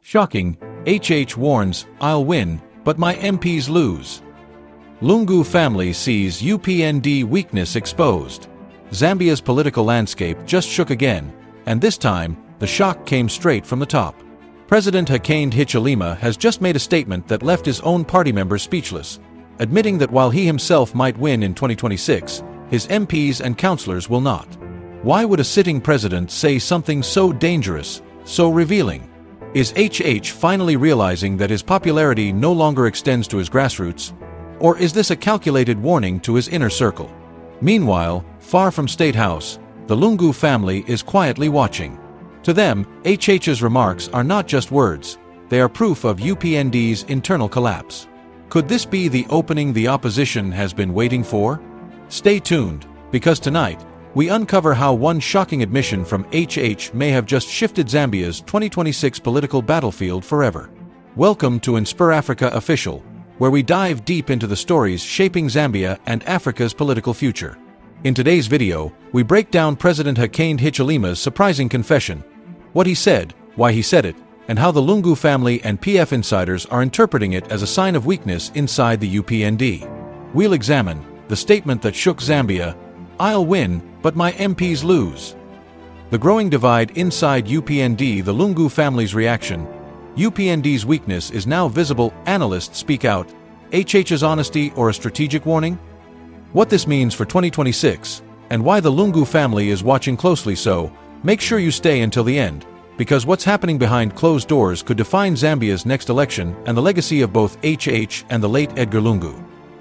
Shocking, HH warns, "I'll win, but my MPs lose." Lungu family sees UPND weakness exposed. Zambia's political landscape just shook again, and this time, the shock came straight from the top. President Hakainde Hichilema has just made a statement that left his own party members speechless, admitting that while he himself might win in 2026, his MPs and councillors will not. Why would a sitting president say something so dangerous, so revealing? Is HH finally realizing that his popularity no longer extends to his grassroots? Or is this a calculated warning to his inner circle? Meanwhile, far from State House, the Lungu family is quietly watching. To them, HH's remarks are not just words, they are proof of UPND's internal collapse. Could this be the opening the opposition has been waiting for? Stay tuned, because tonight, we uncover how one shocking admission from HH may have just shifted Zambia's 2026 political battlefield forever. Welcome to InspirAfrica Official, where we dive deep into the stories shaping Zambia and Africa's political future. In today's video, we break down President Hakainde Hichilema's surprising confession, what he said, why he said it, and how the Lungu family and PF insiders are interpreting it as a sign of weakness inside the UPND. We'll examine the statement that shook Zambia, "I'll win, but my MPs lose." The growing divide inside UPND, the Lungu family's reaction. UPND's weakness is now visible. Analysts speak out. HH's honesty or a strategic warning? What this means for 2026, and why the Lungu family is watching closely, so make sure you stay until the end, because what's happening behind closed doors could define Zambia's next election and the legacy of both HH and the late Edgar Lungu.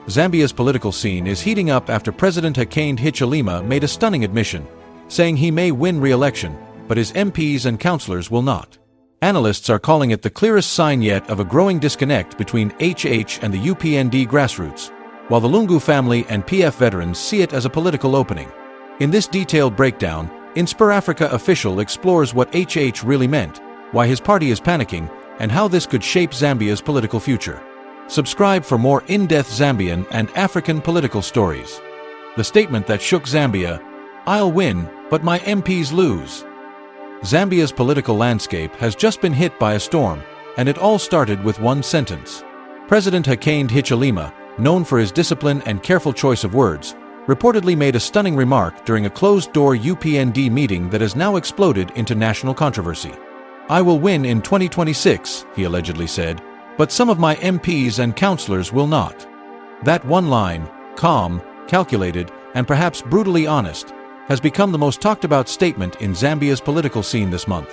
Zambia's political scene is heating up after President Hakainde Hichilema made a stunning admission, saying he may win re-election, but his MPs and councillors will not. Analysts are calling it the clearest sign yet of a growing disconnect between HH and the UPND grassroots, while the Lungu family and PF veterans see it as a political opening. In this detailed breakdown, InspirAfrica Official explores what HH really meant, why his party is panicking, and how this could shape Zambia's political future. Subscribe for more in-depth Zambian and African political stories. The statement that shook Zambia, "I'll win, but my MPs lose." Zambia's political landscape has just been hit by a storm, and it all started with one sentence. President Hakainde Hichilema, known for his discipline and careful choice of words, reportedly made a stunning remark during a closed-door UPND meeting that has now exploded into national controversy. "I will win in 2026, he allegedly said, "but some of my MPs and councillors will not." That one line, calm, calculated, and perhaps brutally honest, has become the most talked-about statement in Zambia's political scene this month.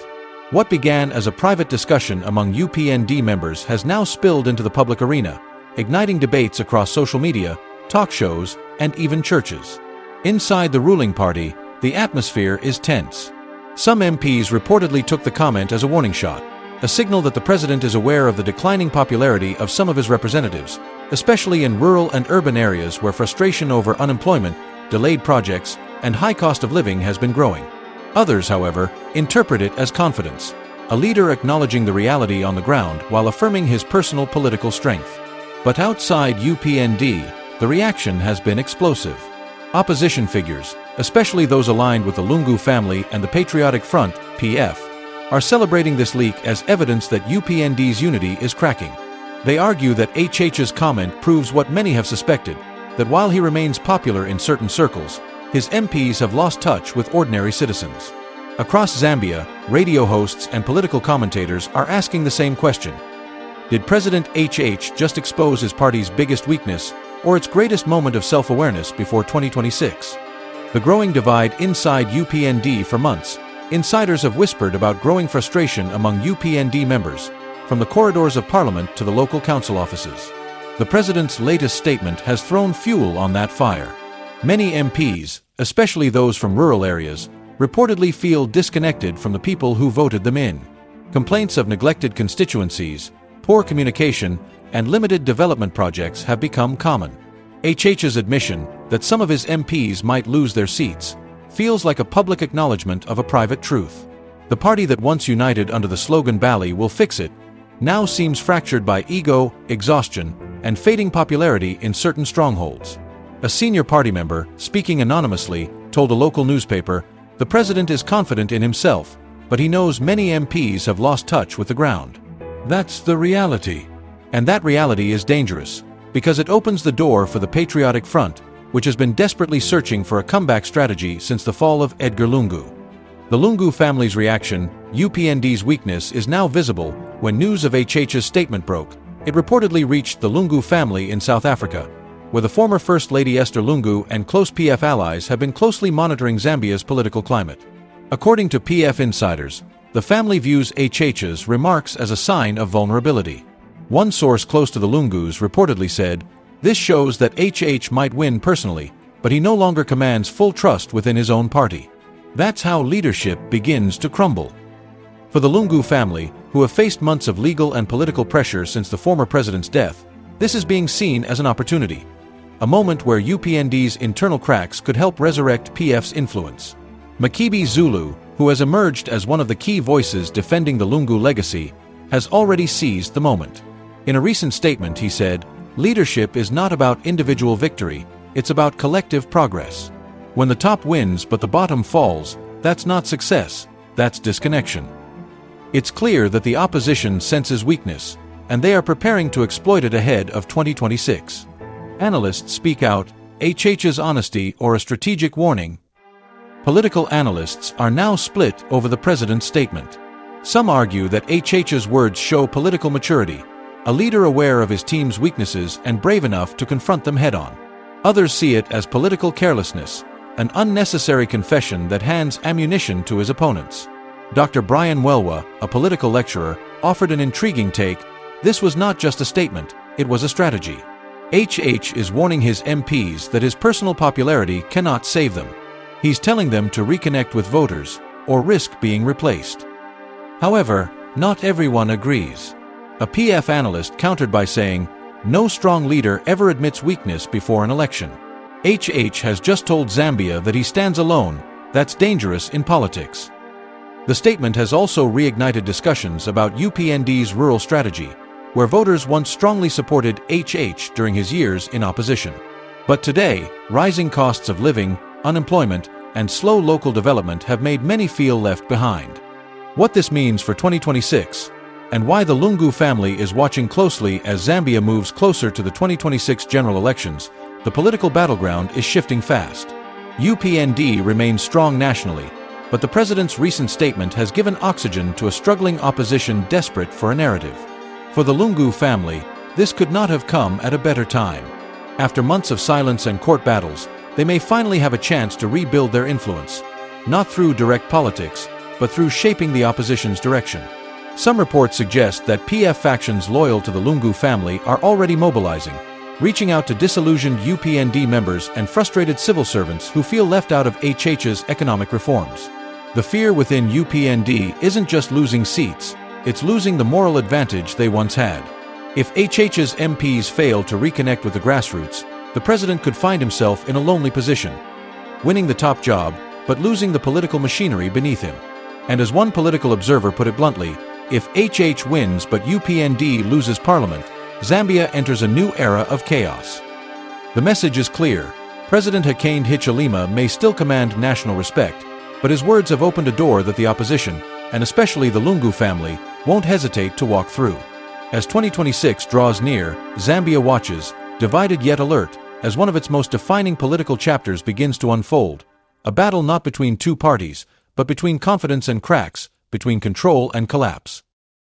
What began as a private discussion among UPND members has now spilled into the public arena, igniting debates across social media, talk shows, and even churches. Inside the ruling party, the atmosphere is tense. Some MPs reportedly took the comment as a warning shot, a signal that the president is aware of the declining popularity of some of his representatives, especially in rural and urban areas where frustration over unemployment, delayed projects, and high cost of living has been growing. Others, however, interpret it as confidence, a leader acknowledging the reality on the ground while affirming his personal political strength. But outside UPND, the reaction has been explosive. Opposition figures, especially those aligned with the Lungu family and the Patriotic Front, PF, are celebrating this leak as evidence that UPND's unity is cracking. They argue that HH's comment proves what many have suspected, that while he remains popular in certain circles, his MPs have lost touch with ordinary citizens. Across Zambia, radio hosts and political commentators are asking the same question. Did President HH just expose his party's biggest weakness, or its greatest moment of self-awareness before 2026? The growing divide inside UPND. For months, insiders have whispered about growing frustration among UPND members, from the corridors of Parliament to the local council offices. The president's latest statement has thrown fuel on that fire. Many MPs, especially those from rural areas, reportedly feel disconnected from the people who voted them in. Complaints of neglected constituencies, poor communication, and limited development projects have become common. HH's admission that some of his MPs might lose their seats feels like a public acknowledgement of a private truth. The party that once united under the slogan "Bali will fix it" now seems fractured by ego, exhaustion, and fading popularity in certain strongholds. A senior party member, speaking anonymously, told a local newspaper, "The president is confident in himself, but he knows many MPs have lost touch with the ground." That's the reality. And that reality is dangerous, because it opens the door for the Patriotic Front, which has been desperately searching for a comeback strategy since the fall of Edgar Lungu. The Lungu family's reaction, UPND's weakness, is now visible when news of HH's statement broke. It reportedly reached the Lungu family in South Africa, where the former First Lady Esther Lungu and close PF allies have been closely monitoring Zambia's political climate. According to PF insiders, the family views HH's remarks as a sign of vulnerability. One source close to the Lungus reportedly said, "This shows that HH might win personally, but he no longer commands full trust within his own party." That's how leadership begins to crumble. For the Lungu family, who have faced months of legal and political pressure since the former president's death, this is being seen as an opportunity. A moment where UPND's internal cracks could help resurrect PF's influence. Makibi Zulu, who has emerged as one of the key voices defending the Lungu legacy, has already seized the moment. In a recent statement he said, "Leadership is not about individual victory, it's about collective progress. When the top wins but the bottom falls, that's not success, that's disconnection." It's clear that the opposition senses weakness, and they are preparing to exploit it ahead of 2026. Analysts speak out, HH's honesty or a strategic warning? Political analysts are now split over the president's statement. Some argue that HH's words show political maturity, a leader aware of his team's weaknesses and brave enough to confront them head-on. Others see it as political carelessness, an unnecessary confession that hands ammunition to his opponents. Dr. Brian Welwa, a political lecturer, offered an intriguing take. This was not just a statement, it was a strategy. HH is warning his MPs that his personal popularity cannot save them. He's telling them to reconnect with voters, or risk being replaced. However, not everyone agrees. A PF analyst countered by saying, "No strong leader ever admits weakness before an election. HH has just told Zambia that he stands alone. That's dangerous in politics." The statement has also reignited discussions about UPND's rural strategy, where voters once strongly supported HH during his years in opposition. But today, rising costs of living, unemployment, and slow local development have made many feel left behind. What this means for 2026, and why the Lungu family is watching closely as Zambia moves closer to the 2026 general elections, the political battleground is shifting fast. UPND remains strong nationally, but the president's recent statement has given oxygen to a struggling opposition desperate for a narrative. For the Lungu family, this could not have come at a better time. After months of silence and court battles, they may finally have a chance to rebuild their influence, not through direct politics, but through shaping the opposition's direction. Some reports suggest that PF factions loyal to the Lungu family are already mobilizing, reaching out to disillusioned UPND members and frustrated civil servants who feel left out of HH's economic reforms. The fear within UPND isn't just losing seats, it's losing the moral advantage they once had. If HH's MPs fail to reconnect with the grassroots, the president could find himself in a lonely position, winning the top job, but losing the political machinery beneath him. And as one political observer put it bluntly, if HH wins but UPND loses parliament, Zambia enters a new era of chaos. The message is clear. President Hakainde Hichilema may still command national respect, but his words have opened a door that the opposition, and especially the Lungu family, won't hesitate to walk through. As 2026 draws near, Zambia watches, divided yet alert, as one of its most defining political chapters begins to unfold. A battle not between two parties, but between confidence and cracks, between control and collapse.